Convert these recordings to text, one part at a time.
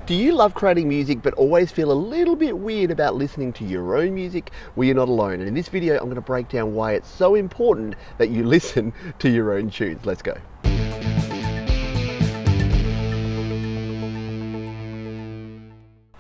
Do you love creating music but always feel a little bit weird about listening to your own music? Well, you're not alone. And in this video, I'm going to break down why it's so important that you listen to your own tunes. Let's go.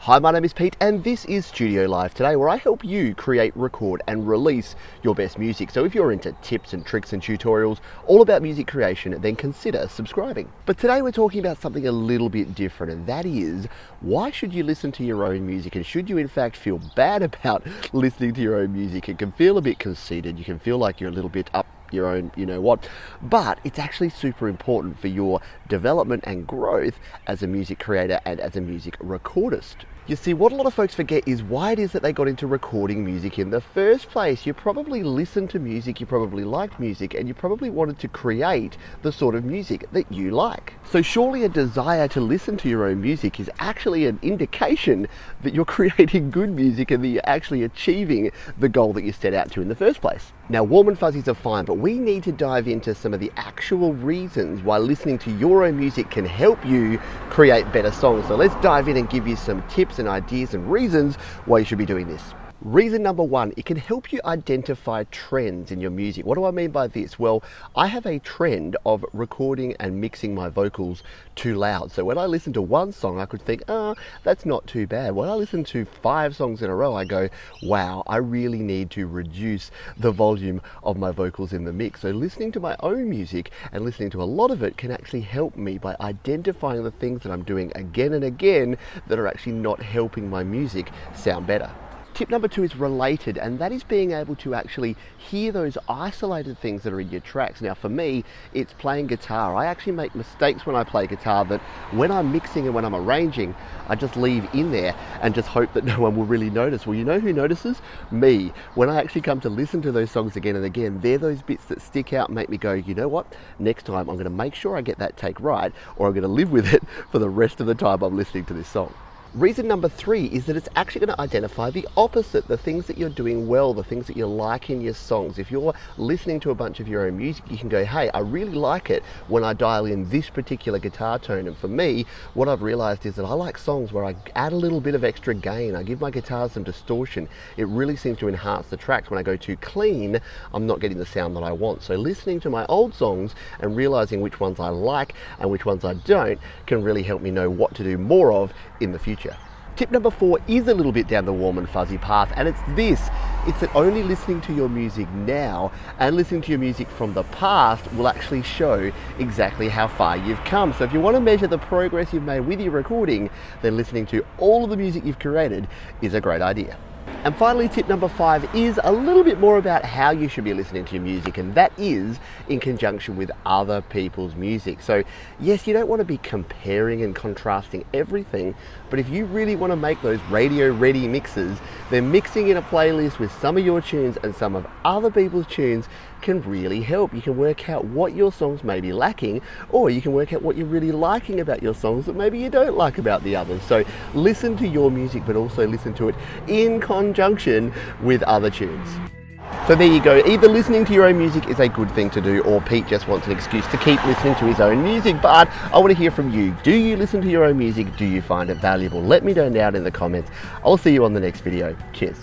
Hi, my name is Pete and this is Studio Live today, where I help you create, record and release your best music. So if you're into tips and tricks and tutorials all about music creation, then consider subscribing. But today we're talking about something a little bit different, and that is, why should you listen to your own music? And should you in fact feel bad about listening to your own music? It can feel a bit conceited, you can feel like you're a little bit up your own, you know what, but it's actually super important for your development and growth as a music creator and as a music recordist. You see, what a lot of folks forget is why it is that they got into recording music in the first place. You probably listened to music, you probably liked music, and you probably wanted to create the sort of music that you like. So surely a desire to listen to your own music is actually an indication that you're creating good music and that you're actually achieving the goal that you set out to in the first place. Now, warm and fuzzies are fine, but we need to dive into some of the actual reasons why listening to your own music can help you create better songs. So let's dive in and give you some tips and ideas and reasons why you should be doing this. Reason number one, it can help you identify trends in your music. What do I mean by this? Well, I have a trend of recording and mixing my vocals too loud. So when I listen to one song, I could think, that's not too bad. When I listen to 5 songs in a row, I go, wow, I really need to reduce the volume of my vocals in the mix. So listening to my own music and listening to a lot of it can actually help me by identifying the things that I'm doing again and again that are actually not helping my music sound better. Tip number 2 is related, and that is being able to actually hear those isolated things that are in your tracks. Now for me, it's playing guitar. I actually make mistakes when I play guitar that when I'm mixing and when I'm arranging, I just leave in there and just hope that no one will really notice. Well, you know who notices? Me. When I actually come to listen to those songs again and again, they're those bits that stick out and make me go, you know what? Next time I'm going to make sure I get that take right, or I'm going to live with it for the rest of the time I'm listening to this song. Reason number 3 is that it's actually going to identify the opposite, the things that you're doing well, the things that you like in your songs. If you're listening to a bunch of your own music, you can go, hey, I really like it when I dial in this particular guitar tone. And for me, what I've realized is that I like songs where I add a little bit of extra gain. I give my guitar some distortion. It really seems to enhance the tracks. When I go too clean, I'm not getting the sound that I want. So listening to my old songs and realizing which ones I like and which ones I don't can really help me know what to do more of in the future. Tip number 4 is a little bit down the warm and fuzzy path, and it's this. It's that only listening to your music now and listening to your music from the past will actually show exactly how far you've come. So if you want to measure the progress you've made with your recording, then listening to all of the music you've created is a great idea. And finally, tip number 5 is a little bit more about how you should be listening to your music, and that is in conjunction with other people's music. So yes, you don't want to be comparing and contrasting everything, but if you really want to make those radio ready mixes, then mixing in a playlist with some of your tunes and some of other people's tunes can really help. You can work out what your songs may be lacking, or you can work out what you're really liking about your songs that maybe you don't like about the others. So listen to your music, but also listen to it in conjunction with other tunes. So there you go. Either listening to your own music is a good thing to do, or Pete just wants an excuse to keep listening to his own music. But I want to hear from you. Do you listen to your own music? Do you find it valuable? Let me know down in the comments. I'll see you on the next video. Cheers.